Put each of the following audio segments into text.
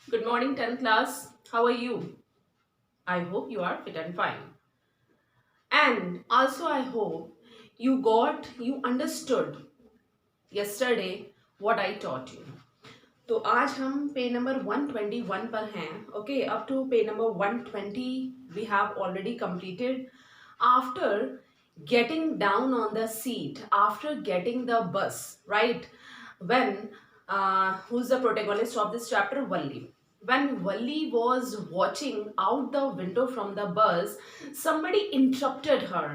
Good morning, 10th class. How are you? I hope you are fit and fine. And also, I hope you understood yesterday what I taught you. तो आज हम पे number 121 पर हैं. Okay, up to पे number 120 we have already completed. After getting down on the seat, after getting the bus, right? When who's the protagonist of this chapter? Valli. When Valli was watching out the window from the bus, somebody interrupted her.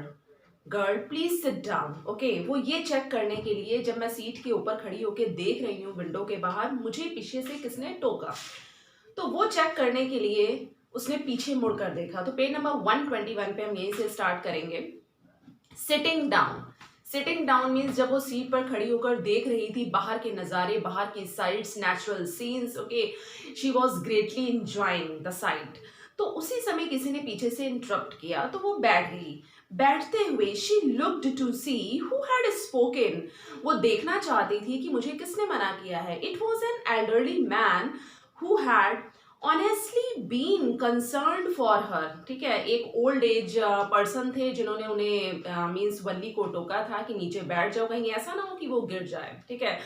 Girl please sit down. Okay, वो ये check करने के लिए जब मैं seat के ऊपर खड़ी होकर देख रही हूँ विंडो के बाहर, मुझे पीछे से किसने टोका. तो वो चेक करने के लिए उसने पीछे मुड़कर देखा. तो पेज नंबर 121 पे हम यहीं से स्टार्ट करेंगे. Sitting down. Sitting down means जब वो सीट पर खड़ी होकर देख रही थी बाहर के नज़ारे, बाहर की sites, natural scenes. Okay, she was greatly enjoying the site. तो उसी समय किसी ने पीछे से इंटरप्ट किया तो वो बैठ गई. बैठते हुए she looked to see who had spoken. वो देखना चाहती थी कि मुझे किसने मना किया है. It was an elderly man who had honestly been concern for her. ठीक है, एक ओल्ड एज पर्सन थे जिन्होंने उन्हें मीन्स वल्ली को टोका था कि नीचे बैठ जाओ, कहीं ऐसा ना हो कि वो गिर जाए. ठीक है,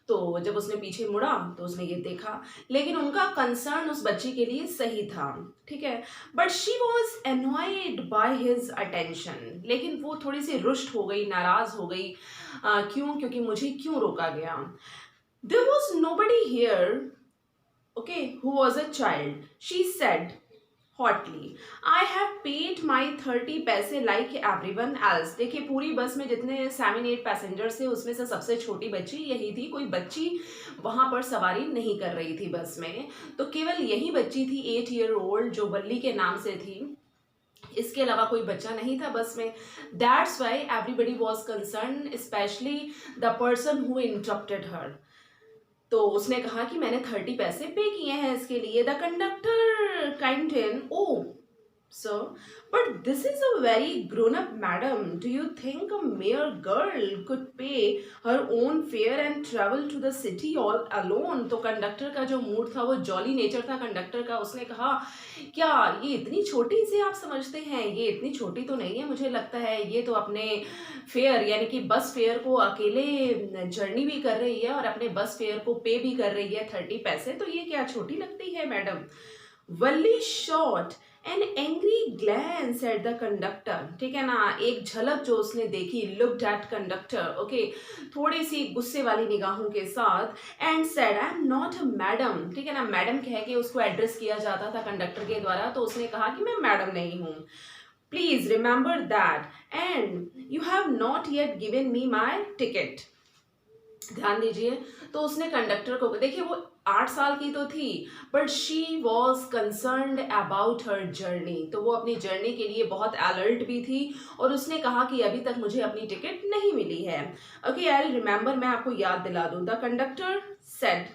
तो जब उसने पीछे मुड़ा तो उसने ये देखा, लेकिन उनका कंसर्न उस बच्ची के लिए सही था. ठीक है, but she was annoyed by his attention. लेकिन वो थोड़ी सी रुष्ट हो गई, नाराज हो गई. क्यों? क्योंकि मुझे क्यों रोका गया. There was nobody here, okay, who was a child. She said hotly, I have paid my 30 पैसे like everyone else. देखिए, पूरी बस में जितने 7-8 पैसेंजर्स थे उसमें से सबसे छोटी बच्ची यही थी. कोई बच्ची वहां पर सवारी नहीं कर रही थी बस में. तो केवल यही बच्ची थी 8 ईयर ओल्ड जो वल्ली के नाम से थी. इसके अलावा कोई बच्चा नहीं था बस में. That's why everybody was concern, specially the person who interrupted her. तो उसने कहा कि मैंने 30 पैसे पे किए हैं इसके लिए. The conductor kind oh sir, but this is a very grown up madam. Do you think a mere girl could pay her own fare and travel to the city all alone. तो conductor का जो mood था, वो jolly nature था conductor का. उसने कहा, क्या ये इतनी छोटी सी आप समझते हैं? ये इतनी छोटी तो नहीं है, मुझे लगता है ये तो अपने फेयर यानी कि बस फेयर को अकेले जर्नी भी कर रही है और अपने बस फेयर को पे भी कर रही है 30 पैसे. तो ये क्या छोटी लगती है madam? Valli shot an angry glans at the conductor. ठीक है ना, एक झलक जो उसने देखी, लुक्ड एट कंडक्टर. ओके, थोड़ी सी गुस्से वाली निगाहों के साथ. And said I am not a madam. ठीक है ना, मैडम कह के उसको एड्रेस किया जाता था कंडक्टर के द्वारा. तो उसने कहा कि मैं मैडम नहीं हूँ. Please remember that, and you have not yet given me my ticket. ध्यान दीजिए. तो उसने कंडक्टर को, देखिए वो 8 साल की तो थी, but she was concerned about her journey. तो वो अपनी जर्नी के लिए बहुत अलर्ट भी थी और उसने कहा कि अभी तक मुझे अपनी टिकट नहीं मिली है. ओके, आई रिमेंबर, मैं आपको याद दिला दूं. The conductor said,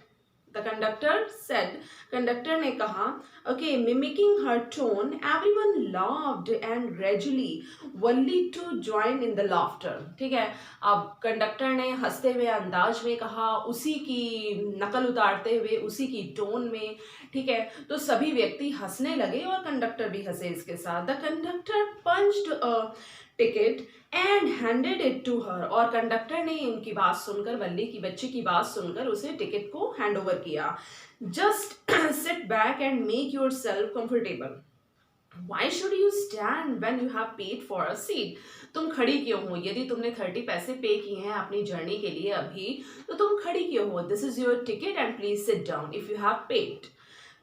the conductor said, conductor ने कहा. Okay, mimicking her tone everyone laughed and gradually Valli to join in the laughter. ठीक है, अब कंडक्टर ने हंसते हुए अंदाज में कहा, उसी की नकल उतारते हुए, उसी की टोन में. ठीक है, तो सभी व्यक्ति हंसने लगे और कंडक्टर भी हंसे इसके साथ. The conductor punched a ticket and handed it to her. और कंडक्टर ने उनकी बात सुनकर, वल्ली की बच्ची की बात सुनकर, उसे टिकट को हैंड ओवर किया. Just sit back and make your self comfortable. Why should you stand when you have paid for a seat? तुम खड़ी क्यों हो? यदि तुमने 30 पैसे पे किए हैं अपनी जर्नी के लिए अभी, तो तुम खड़ी क्यों हो? This is your ticket and please sit down if you have paid.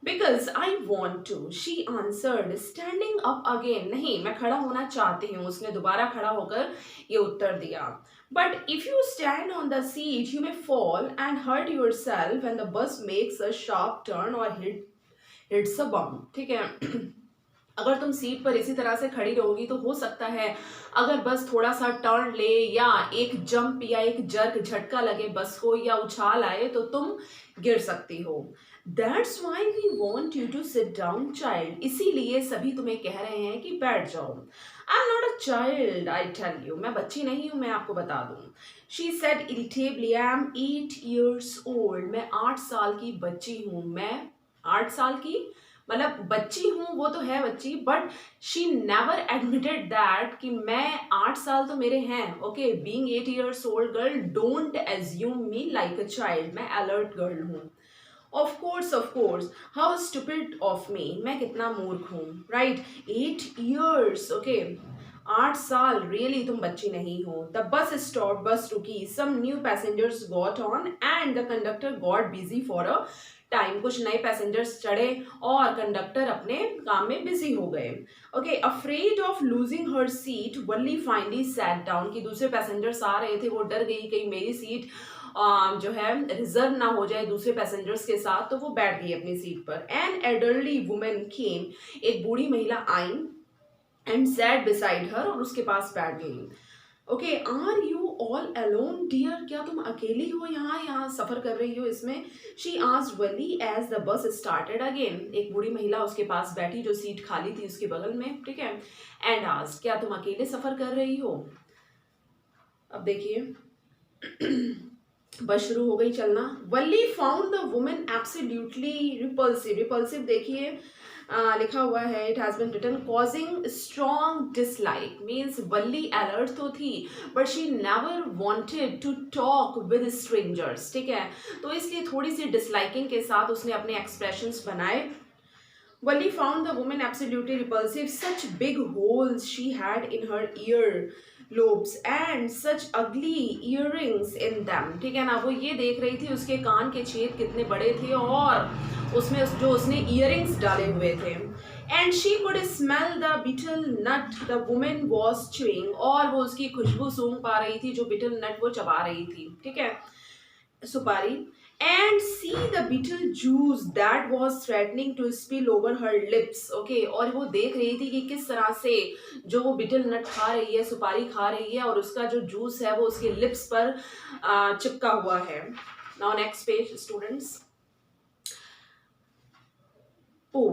Because I want to, she answered, standing up again. नहीं, मैं खड़ा होना चाहती हूँ. उसने दोबारा खड़ा होकर ये उत्तर दिया. But if you stand on the seat, you may fall and hurt yourself when the bus makes a sharp turn or hits a bump. ठीक है. अगर तुम सीट पर इसी तरह से खड़ी रहोगी तो हो सकता है अगर बस थोड़ा सा टर्न ले या एक जंप या एक जर्क झटका लगे बस को या उछाल आए तो तुम गिर सकती हो. That's why we want you to sit down child. इसीलिए सभी तुम्हें कह रहे हैं कि बैठ जाओ. I am not a child, I tell you. मैं बच्ची नहीं हूं, मैं आपको बता दूं. She said irritably, I am 8 years old. मैं 8 साल की बच्ची हूं. मैं 8 साल की, मतलब बच्ची हूँ वो तो है बच्ची, but she never admitted that कि मैं 8 साल तो मेरे हैं। Okay, being 8 years old girl, don't assume me like a child, मैं अलर्ट गर्ल हूँ। Of course, how stupid of me, मैं कितना मूर्ख हूँ, राइट। 8 years, ओके, 8 साल, रियली तुम बच्ची नहीं हो। द बस स्टॉप, बस रुकी, some new passengers got on and the conductor got busy for a time, कुछ नए पैसेंजर्स चढ़े और कंडक्टर अपने काम में बिजी हो गए। Okay, afraid of losing her seat, Valli finally sat down, कि दूसरे पैसेंजर्स आ रहे थे, वो डर गई कहीं मेरी सीट जो है रिजर्व ना हो जाए दूसरे पैसेंजर्स के साथ, तो वो बैठ गई अपनी सीट पर। एन एडल्टरी वुमेन केम, एक बूढ़ी महिला आई एंड सैट बिसाइड हर, और उसके पास बैठ गई। Okay, are you all alone dear, क्या तुम अकेली हो यहाँ यहाँ सफर कर रही हो इसमें? She asked Valli as the bus started again, एक बूढ़ी महिला उसके पास बैठी जो सीट खाली थी उसके बगल में, ठीक है। एंड आस्क्ड, क्या तुम अकेले सफर कर रही हो? अब देखिए बस शुरू हो गई चलना। Valli found the woman absolutely repulsive, repulsive देखिए लिखा हुआ है, it has been written causing strong dislike, means Valli alert तो थी but she never wanted to talk with strangers, ठीक है, तो इसलिए थोड़ी सी डिसलाइकिंग के साथ उसने अपने एक्सप्रेशंस बनाए। Wally found the woman absolutely repulsive. Such big holes she had in her ear lobes and such ugly earrings in them. ठीक है ना, वो ये देख रही थी उसके कान के छेद कितने बड़े थे और उसमें जो उसने earrings डाले हुए थे। And she could smell the betel nut the woman was chewing, और वो उसकी खुशबू सूंघ पा रही थी जो betel nut वो चबा रही थी, ठीक है, सुपारी। And see the betel juice that was threatening to spill over her lips, okay, और वो देख रही थी कि किस तरह से जो वो बीटल नट खा रही है, सुपारी खा रही है, और उसका जो जूस है वो उसके लिप्स पर चिपका हुआ है। Now next page students. Oh,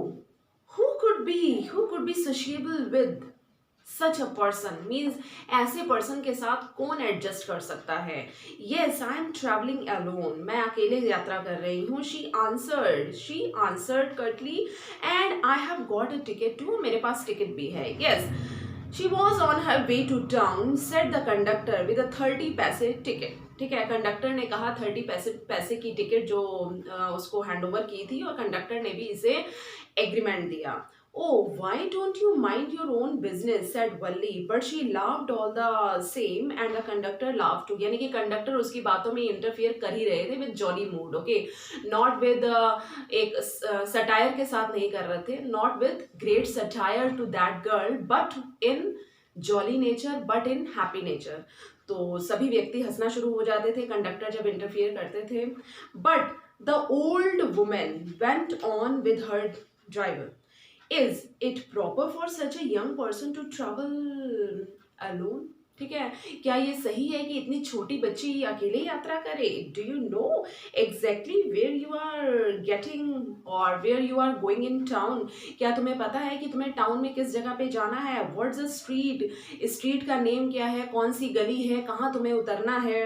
who could be sociable with such a person, means ऐसे पर्सन के साथ कौन एडजस्ट कर सकता है? Yes, I am travelling alone, मैं अकेले यात्रा कर रही हूँ। She answered curtly and I have got a ticket too, मेरे पास टिकट भी है। Yes, she was on her way to town, said the conductor with a 30 पैसे टिकट, ठीक है, कंडक्टर ने कहा 30 पैसे की टिकट जो उसको हैंड ओवर की थी, और कंडक्टर ने भी इसे एग्रीमेंट दिया। Oh, why don't you mind your own business? said Valli, but she laughed all the same and the conductor laughed too. यानी कि कंडक्टर उसकी बातों में इंटरफियर कर ही रहे थे with jolly mood, okay, not with एक सटायर के साथ नहीं कर रहे थे, not with great satire to that girl, but in jolly nature, but in happy nature. तो सभी व्यक्ति हंसना शुरू हो जाते थे कंडक्टर जब इंटरफियर करते थे। But the old women went on with her driver, Is it proper for such a young person to travel alone? ठीक है, क्या ये सही है कि इतनी छोटी बच्ची अकेले यात्रा करे? Do you know exactly where you are getting और where you are going in town? क्या तुम्हें पता है कि तुम्हें टाउन में किस जगह पे जाना है? व्हाट्स द स्ट्रीट, स्ट्रीट का नेम क्या है, कौन सी गली है, कहाँ तुम्हें उतरना है?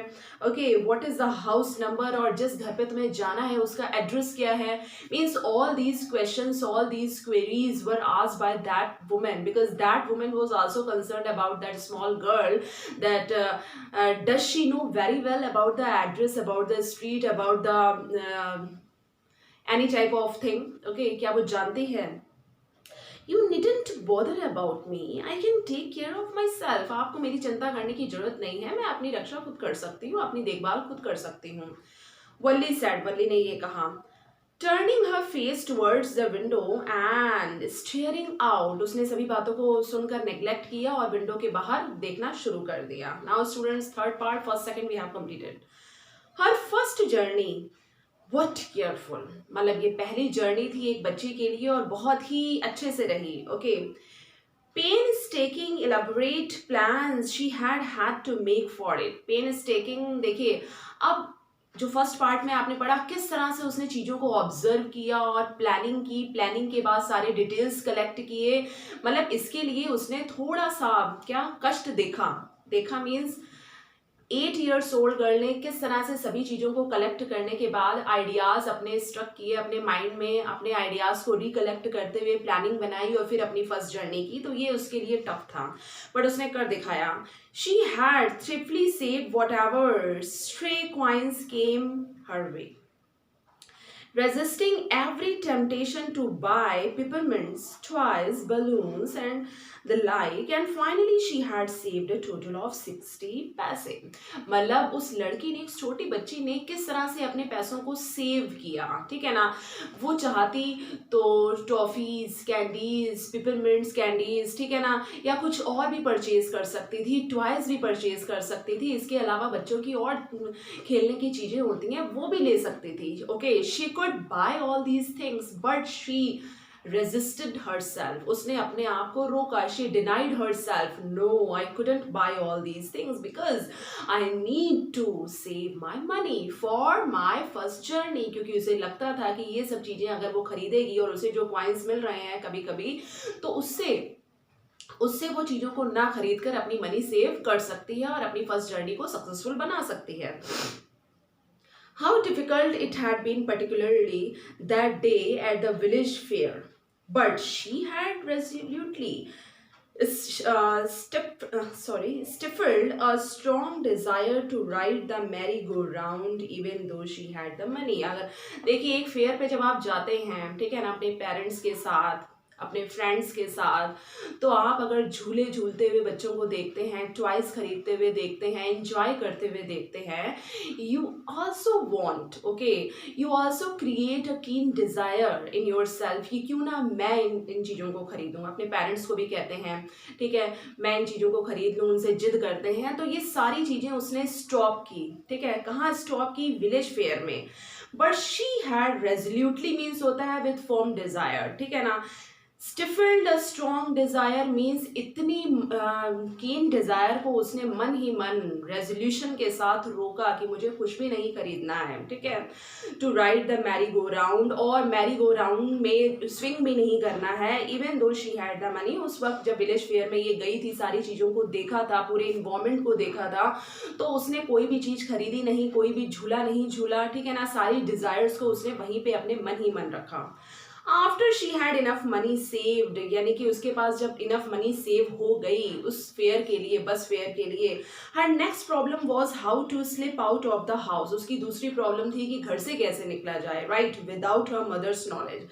Okay, what is the house number, और जिस घर पे तुम्हें जाना है उसका एड्रेस क्या है? Means all these questions, all these queries were asked by that women, because that women was also concerned about that small girl, that does she know very well about the address, about the street, about the any type of thing, okay, क्या वो जानती है? You needn't bother about me, I can take care of myself, आपको मेरी चिंता करने की जरूरत नहीं है, मैं अपनी रक्षा खुद कर सकती हूँ, अपनी देखभाल खुद कर सकती हूँ। वल्ली said, वल्ली ने ये कहा, turning her face towards the window and steering out, उसने सभी बातों को सुनकर नेग्लेक्ट किया और विंडो के बाहर देखना शुरू कर दिया। Now students, third part, first second we have completed. Her first journey, what careful, मतलब ये पहली जर्नी थी एक बच्ची के लिए और बहुत ही अच्छे से रही, okay. painstaking elaborate plans she had to make for it, painstaking, देखिए अब जो फर्स्ट पार्ट में आपने पढ़ा किस तरह से उसने चीज़ों को ऑब्जर्व किया और प्लानिंग की, प्लानिंग के बाद सारे डिटेल्स कलेक्ट किए, मतलब इसके लिए उसने थोड़ा सा क्या कष्ट देखा, मीन्स 8 years ओल्ड गर्ल ने किस तरह से सभी चीज़ों को कलेक्ट करने के बाद आइडियाज़ अपने स्ट्रक किए अपने माइंड में, अपने आइडियाज़ को रिकलेक्ट करते हुए प्लानिंग बनाई और फिर अपनी फर्स्ट जर्नी की, तो ये उसके लिए टफ था बट उसने कर दिखाया. She had thriftily saved whatever stray coins came her way, resisting every temptation to buy peppermints, toys, balloons, and the like, and finally she had saved a total of 60 पैसे. मतलब उस लड़की ने, एक छोटी बच्ची ने किस तरह से अपने पैसों को सेव किया, ठीक है ना. वो चाहती तो टॉफीज, कैंडीज, पिपरमिंट्स कैंडीज, ठीक है ना, या कुछ और भी परचेज कर सकती थी, टॉयज भी परचेज कर सकती थी, इसके अलावा बच्चों की और खेलने की चीज़ें होती हैं वो भी ले सकती थी. Okay, she could bye all these things but she resisted herself. उसने अपने आप को रोका. She denied herself. No, I couldn't buy all these things because I need to save my money for my first journey. क्योंकि उसे लगता था कि ये सब चीज़ें अगर वो खरीदेगी और उसे जो कॉइन्स मिल रहे हैं कभी कभी, तो उससे वो चीज़ों को ना खरीद कर अपनी मनी सेव कर सकती है और अपनी फर्स्ट जर्नी को सक्सेसफुल बना सकती है. How difficult it had been, particularly that day at the village fair. But she had resolutely stifled a strong desire to ride the merry-go-round even though she had the money. अगर देखिए, एक fair पे जब आप जाते हैं, ठीक है ना, अपने पेरेंट्स के साथ, अपने फ्रेंड्स के साथ, तो आप अगर झूले झूलते हुए बच्चों को देखते हैं, टॉयज खरीदते हुए देखते हैं, एंजॉय करते हुए देखते हैं, you also want, okay, you also create a कीन डिज़ायर इन योर सेल्फ कि क्यों ना मैं इन चीज़ों को खरीदूँ. अपने पेरेंट्स को भी कहते हैं, ठीक है, मैं इन चीज़ों को खरीद लूँ, उनसे जिद करते हैं. तो ये सारी चीज़ें उसने स्टॉप की, ठीक है. कहाँ स्टॉप की? विलेज फेयर में. बट शी हैड रेजोल्यूटली मीन्स होता है विथ फर्म डिज़ायर, ठीक है ना. स्टिफल्ड अ स्ट्रॉन्ग डिज़ायर मीन्स इतनी कीन डिज़ायर को उसने मन ही मन रेजोल्यूशन के साथ रोका कि मुझे कुछ भी नहीं खरीदना है, ठीक है. To ride the merry go round, और मैरी गो राउंड में स्विंग भी नहीं करना है. Even though she had the money. उस वक्त जब विलेज फेयर में ये गई थी, सारी चीज़ों को देखा था, पूरे इन्वायरमेंट को देखा था, तो उसने कोई भी चीज़ खरीदी नहीं, कोई भी झूला नहीं झूला, ठीक है ना. सारी डिज़ायर्स को उसने वहीं पे अपने मन ही मन रखा. After she had enough money saved, यानी कि उसके पास जब इनफ मनी सेव हो गई उस फेयर के लिए, बस फेयर के लिए, her next problem was how to slip out of the house. उसकी दूसरी प्रॉब्लम थी कि घर से कैसे निकला जाए, right, without her mother's knowledge,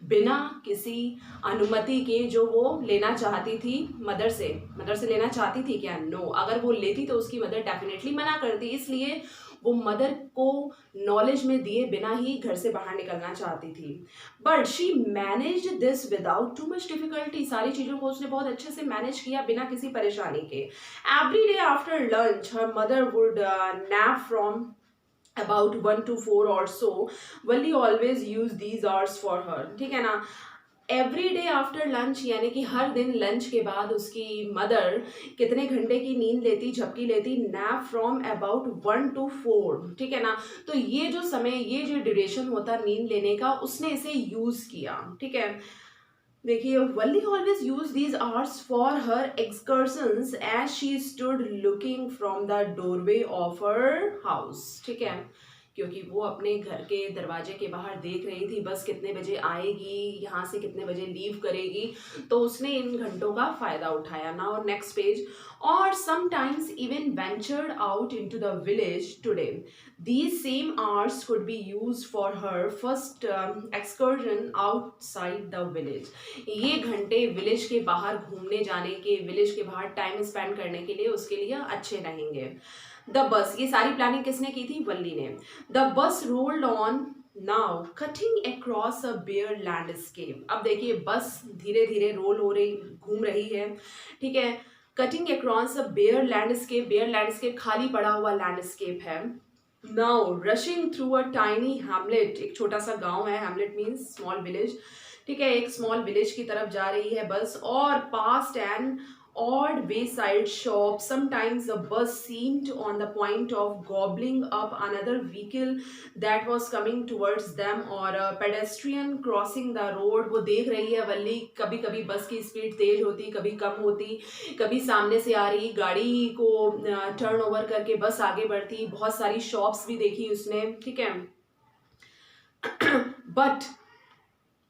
बिना किसी अनुमति के जो वो लेना चाहती थी मदर से लेना चाहती थी क्या? नो. अगर वो लेती तो उसकी मदर डेफिनेटली मना करती, इसलिए वो मदर को नॉलेज में दिए बिना ही घर से बाहर निकलना चाहती थी. But she managed this without too much difficulty. सारी चीज़ों को उसने बहुत अच्छे से मैनेज किया बिना किसी परेशानी के. Every day after lunch her mother would nap from about 1 to 4 or so. Valli always use these hours for her, ठीक है ना. एवरी डे आफ्टर लंच, यानी कि हर दिन लंच के बाद उसकी मदर कितने घंटे की नींद लेती, झपकी लेती? नैप फ्रॉम अबाउट 1 to 4, ठीक है ना. तो ये जो समय, ये जो ड्यूरेशन होता नींद लेने का, उसने इसे यूज़ किया, ठीक है. देखिए, Valli always use these hours for her excursions as she stood looking from the doorway of her house, ठीक है, क्योंकि वो अपने घर के दरवाजे के बाहर देख रही थी बस कितने बजे आएगी, यहाँ से कितने बजे लीव करेगी, तो उसने इन घंटों का फ़ायदा उठाया. Now next page. और sometimes even ventured out into the village today. These same hours could be used for her first excursion outside the village. ये घंटे विलेज के बाहर घूमने जाने के, विलेज के बाहर टाइम स्पेंड करने के लिए उसके लिए अच्छे रहेंगे. द बस, ये सारी प्लानिंग किसने की थी? वल्ली ने. The bus rolled on now cutting across a bare landscape. अब देखिए, बस धीरे धीरे रोल हो रही, घूम रही है, ठीक है. Cutting across a bare landscape. Bare landscape खाली पड़ा हुआ लैंडस्केप है. Now rushing through a tiny hamlet. एक छोटा सा गांव है, हैमलेट मीन्स स्मॉल विलेज, ठीक है. एक स्मॉल विलेज की तरफ जा रही है बस. और past and odd wayside shops. Sometimes the bus seemed on the point of gobbling up another vehicle that was coming towards them, or a pedestrian crossing the road. वो देख रही है वल्ली, कभी कभी बस की स्पीड तेज होती, कभी कम होती, कभी सामने से आ रही गाड़ी को टर्न ओवर करके बस आगे बढ़ती, बहुत सारी शॉप्स भी देखी उसने, ठीक है.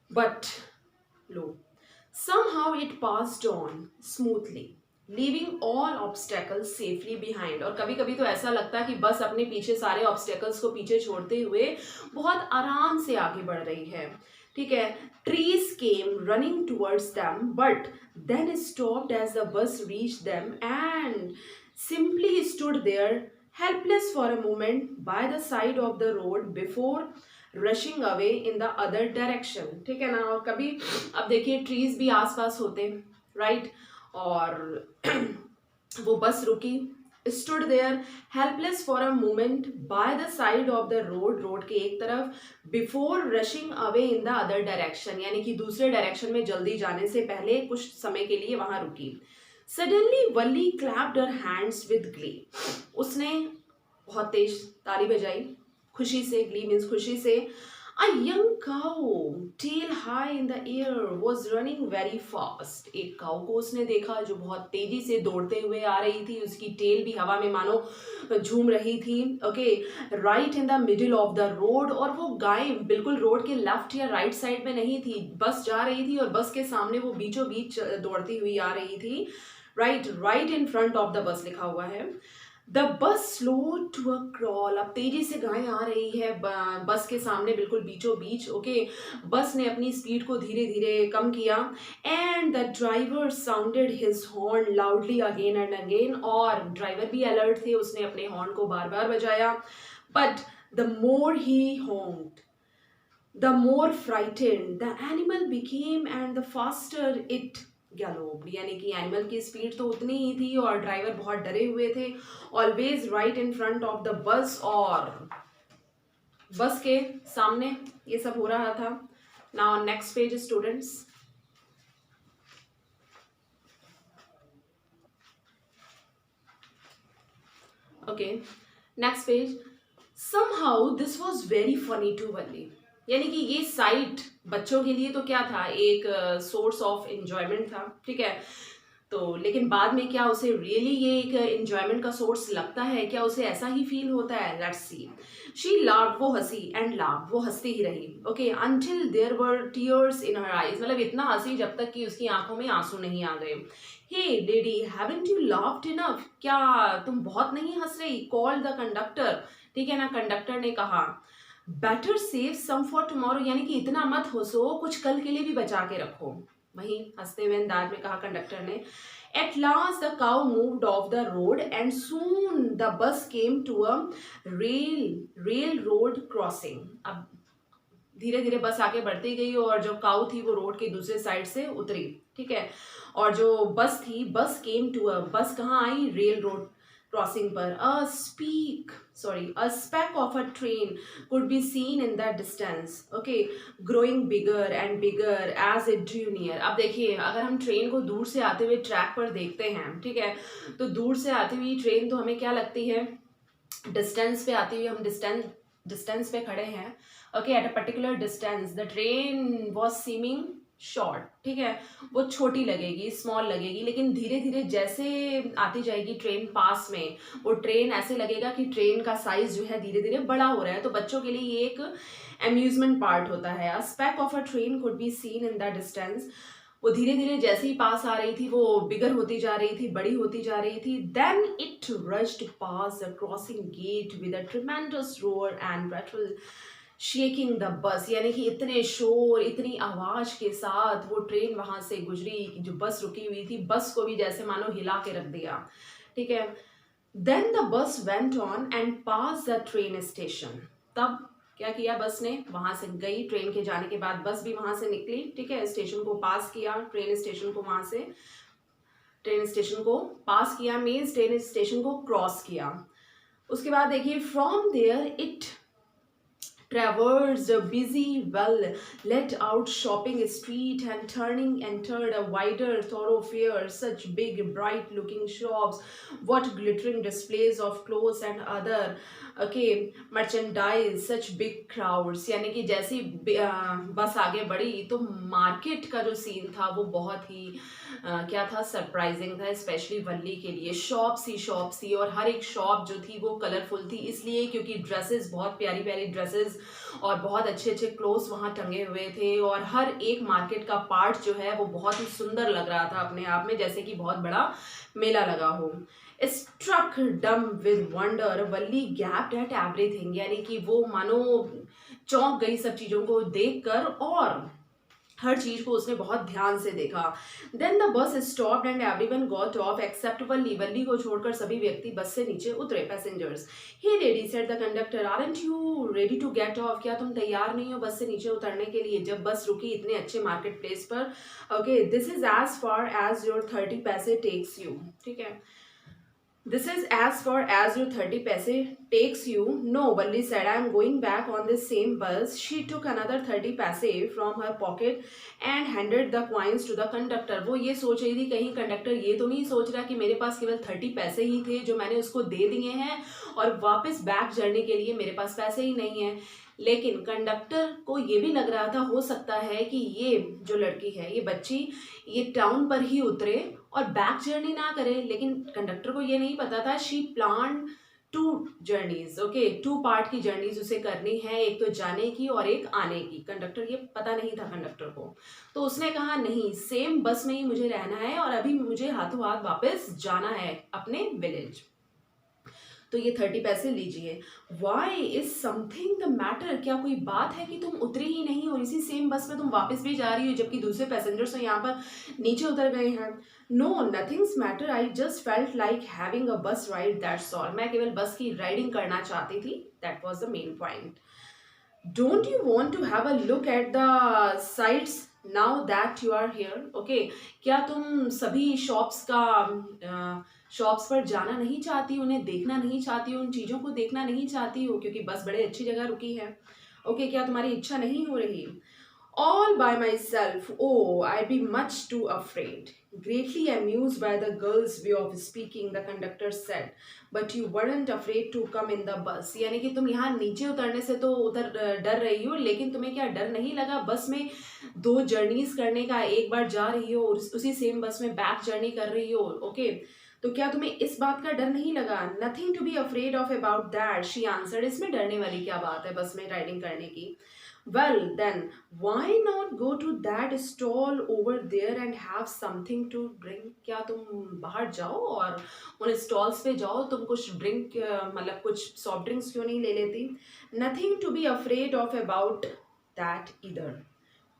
but low. Somehow it passed on smoothly, leaving all obstacles safely behind. और कभी कभी तो ऐसा लगता है कि बस अपने पीछे सारे ऑब्स्टेकल्स को पीछे छोड़ते हुए बहुत आराम से आगे बढ़ रही है, ठीक है. Trees came running towards them, but then stopped as the bus reached them and simply stood there helpless for a moment by the side of the road before rushing away in the other direction, ठीक है ना. और कभी अब देखिए trees भी आसपास होते, राइट, और वो बस रुकी, stood there helpless for a moment by the side of the road, road के एक तरफ, before rushing away in the other direction, यानी कि दूसरे डायरेक्शन में जल्दी जाने से पहले कुछ समय के लिए वहां रुकी. Suddenly Valli clapped her hands with Glee. उसने बहुत तेज ताली बजाई खुशी से. ग्ली मीन्स खुशी से. A young cow, tail high in the air, was running very fast. एक काऊ को उसने देखा जो बहुत तेजी से दौड़ते हुए आ रही थी, उसकी टेल भी हवा में मानो झूम रही थी. Okay, right in the middle of the road. और वो गाय बिल्कुल रोड के लेफ्ट या राइट साइड में नहीं थी, बस जा रही थी और बस के सामने वो बीचों बीच दौड़ती हुई आ रही थी. Right in front of the bus लिखा हुआ है. The bus slow to a crawl. अब तेजी से गाय आ रही है बस के सामने बिल्कुल बीचों बीच. ओके, बस ने अपनी स्पीड को धीरे धीरे कम किया. And the driver sounded his horn loudly again and again. और ड्राइवर भी अलर्ट थे, उसने अपने हॉर्न को बार बार बजाया. But the more he horned, the more frightened the animal became and the faster it galloped. यानी कि एनिमल की स्पीड तो उतनी ही थी और ड्राइवर बहुत डरे हुए थे. Always right in front of the bus, और बस के सामने ये सब हो रहा था. Now next page students. Okay, next page. somehow this was very funny to वल्ली. यानी कि ये साइट बच्चों के लिए तो क्या था, एक सोर्स ऑफ एंजॉयमेंट था, ठीक है. तो लेकिन बाद में क्या उसे रियली ये एक एंजॉयमेंट का सोर्स लगता है, क्या उसे ऐसा ही फील होता है? Let's see. शी लाव्ड, वो हंसी, एंड लाव्ड, वो हंसती ही रही. Okay, until there were tears in her eyes. मतलब इतना हंसी जब तक कि उसकी आंखों में आंसू नहीं आ गए. Hey lady, haven't you laughed enough. क्या तुम बहुत नहीं हंस रही? Called the conductor. ठीक है ना, कंडक्टर ने कहा. Better save some for tomorrow. यानी कि इतना मत हंसो, कुछ कल के लिए भी बचा के रखो. वहीं हंसते हुए अंदाज में कहा कंडक्टर ने. At last the cow moved off the road and soon the bus came to a railroad crossing. अब धीरे धीरे बस आगे बढ़ती गई और जो काउ थी वो रोड के दूसरे साइड से उतरी, ठीक है. और जो बस थी, बस केम टू अ, बस कहाँ आई? रेल रोड क्रॉसिंग पर. A speck of a train could be seen in the distance. Okay, growing bigger and bigger as it drew near. अब देखिए, अगर हम ट्रेन को दूर से आते हुए ट्रैक पर देखते हैं, ठीक है, तो दूर से आती हुई ट्रेन तो हमें क्या लगती है? डिस्टेंस पे आती हुई. हम डिस्टेंस पे खड़े हैं. Okay, at a particular distance the train was seeming short. ठीक है, वो छोटी लगेगी, स्मॉल लगेगी, लेकिन धीरे धीरे जैसे आती जाएगी ट्रेन पास में, वो ट्रेन ऐसे लगेगा कि ट्रेन का साइज जो है धीरे धीरे बड़ा हो रहा है. तो बच्चों के लिए ये एक अम्यूजमेंट पार्ट होता है. A speck of a train could be seen in the distance. वो धीरे धीरे जैसे ही पास आ रही थी वो बिगर होती जा रही थी, बड़ी होती जा रही थी. Then it rushed past the crossing gate with a tremendous roar and rattle shaking the bus. यानी कि इतने शोर, इतनी आवाज के साथ वो ट्रेन वहां से गुजरी, जो बस रुकी हुई थी, बस को भी जैसे मानो हिला के रख दिया. ठीक है. Then the bus went on and pass the train station. तब क्या किया बस ने? वहां से गई. ट्रेन के जाने के बाद बस भी वहां से निकली. ठीक है, स्टेशन को पास किया. ट्रेन स्टेशन को वहां से ट्रेन स्टेशन को पास किया मीन्स ट्रेन स्टेशन को क्रॉस किया. उसके बाद देखिए, from there it traversed a busy, well let out shopping street and turning entered a wider thoroughfare. Such big bright looking shops, what glittering displays of clothes and other merchandise, such big crowds। यानी कि जैसी बस आगे बढ़ी तो market का जो scene था वो बहुत ही क्या था, सरप्राइजिंग था, स्पेशली वल्ली के लिए। शॉप्स ही और हर एक शॉप जो थी वो कलरफुल थी, इसलिए क्योंकि ड्रेसेस, बहुत प्यारी प्यारी ड्रेसेस और बहुत अच्छे अच्छे क्लोथ्स वहाँ टंगे हुए थे। और हर एक मार्केट का पार्ट जो है वो बहुत ही सुंदर लग रहा था अपने आप में, जैसे कि बहुत बड़ा मेला लगा हो। स्ट्रक डम with wonder Valli gapped at everything, यानी कि वो मानो चौंक गई सब चीज़ों को देखकर और हर चीज को उसने बहुत ध्यान से देखा। Then the bus stopped and everyone got off except Valli, Valli को छोड़कर सभी व्यक्ति बस से नीचे उतरे। Passengers, hey lady said the conductor, aren't you ready to get off, क्या तुम तैयार नहीं हो बस से नीचे उतरने के लिए? जब बस रुकी इतने अच्छे मार्केट प्लेस पर। Okay, this is as far as your 30 पैसे टेक्स यू, ठीक है, this is as far as your 30 paise takes you. No, Valli said, I am going back on this same bus. She took another 30 paise from her pocket and handed the coins to the conductor. वो ये सोच रही थी कहीं conductor ये तो नहीं सोच रहा कि मेरे पास केवल 30 पैसे ही थे जो मैंने उसको दे दिए हैं और वापस बैक जर्नी के लिए मेरे पास पैसे ही नहीं है। लेकिन कंडक्टर को ये भी लग रहा था, हो सकता है कि ये जो लड़की है, ये बच्ची, ये टाउन पर ही उतरे और बैक जर्नी ना करे। लेकिन कंडक्टर को ये नहीं पता था, she plan 2 journeys, okay, 2 part की जर्नीज उसे करनी है, एक तो जाने की और एक आने की। कंडक्टर, ये पता नहीं था कंडक्टर को, तो उसने कहा नहीं, सेम बस में ही मुझे रहना है और अभी मुझे हाथों हाथ वापस जाना है अपने विलेज। तो ये 30 पैसे लीजिए। Why is something the matter, क्या कोई बात है कि तुम उतरी ही नहीं और इसी सेम बस में तुम वापस भी जा रही हो जबकि दूसरे पैसेंजर्स तो यहाँ पर नीचे उतर गए हैं? No, nothing's matter, I just felt like having a bus ride, that's all. मैं केवल बस की राइडिंग करना चाहती थी, that was the main point. Don't you want to have a look at the sights now that you are here? Okay, क्या तुम सभी शॉप्स पर जाना नहीं चाहती, उन्हें देखना नहीं चाहती हो, उन चीज़ों को देखना नहीं चाहती हो क्योंकि बस बड़े अच्छी जगह रुकी है? ओके, क्या तुम्हारी इच्छा नहीं हो रही? All by myself, oh, I'd be much too afraid. Greatly amused by the girl's way of speaking, the conductor said, but you weren't afraid to come in the bus. यानी कि तुम यहाँ नीचे उतरने से तो डर रही हो, लेकिन तुम्हें क्या डर नहीं लगा बस में 2 जर्नीज करने का? एक बार जा रही हो और उसी सेम बस में बैक जर्नी कर रही हो, ओके, तो क्या तुम्हें इस बात का डर नहीं लगा? Nothing to be afraid of about that, she answered, इसमें डरने वाली क्या बात है बस में राइडिंग करने की? Well, then, why not go to that stall over there and have something to drink? क्या तुम बाहर जाओ और उन स्टॉल्स पे जाओ, तुम कुछ ड्रिंक मतलब कुछ सॉफ्ट ड्रिंक्स क्यों नहीं ले लेती? Nothing to be afraid of about that either.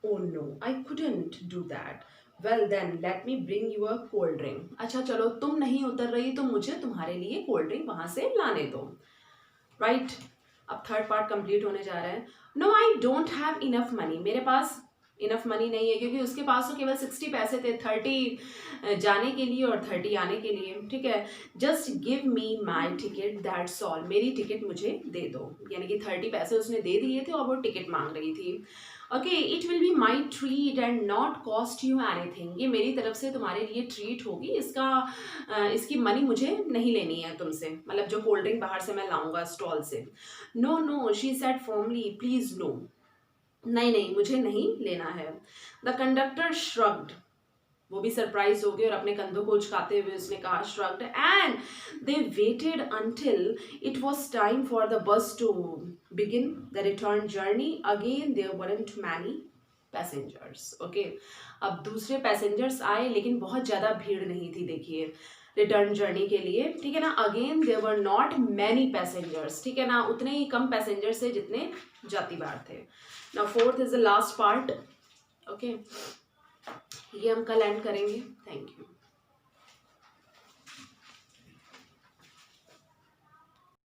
Oh no, I couldn't do that. Well then, let me bring you a cold drink. अच्छा चलो, तुम नहीं उतर रही तो मुझे तुम्हारे लिए कोल्ड ड्रिंक वहाँ से लाने दो, राइट? अब थर्ड पार्ट कंप्लीट होने जा रहा है। No, I don't have enough money, मेरे पास इनफ मनी नहीं है, क्योंकि उसके पास तो केवल 60 पैसे थे, 30 जाने के लिए और 30 आने के लिए, ठीक है। Just give me my ticket that's all, मेरी टिकट मुझे दे दो। यानी कि 30 पैसे उसने दे दिए थे और वो टिकट मांग रही थी। Okay, it will be my treat and not cost you anything, ये मेरी तरफ से तुम्हारे लिए ट्रीट होगी, इसकी मनी मुझे नहीं लेनी है तुमसे, मतलब जो कोल्ड ड्रिंक बाहर से मैं लाऊंगा स्टॉल से। No no, she said formally, please no, नहीं नहीं मुझे नहीं लेना है। द कंडक्टर श्रग्ड, वो भी सरप्राइज हो गए और अपने कंधों को उचकाते हुए उसने कहा shrugged, and they waited until it was time for the bus to begin the return journey. Again there weren't many passengers. Okay, अब दूसरे पैसेंजर्स आए लेकिन बहुत ज़्यादा भीड़ नहीं थी, देखिए, रिटर्न जर्नी के लिए, ठीक है ना। Again there were not many passengers, ठीक है ना, उतने ही कम पैसेंजर्स थे जितने जाती बार थे। Now fourth is the last part, okay, ये हम कल एंड करेंगे। Thank you.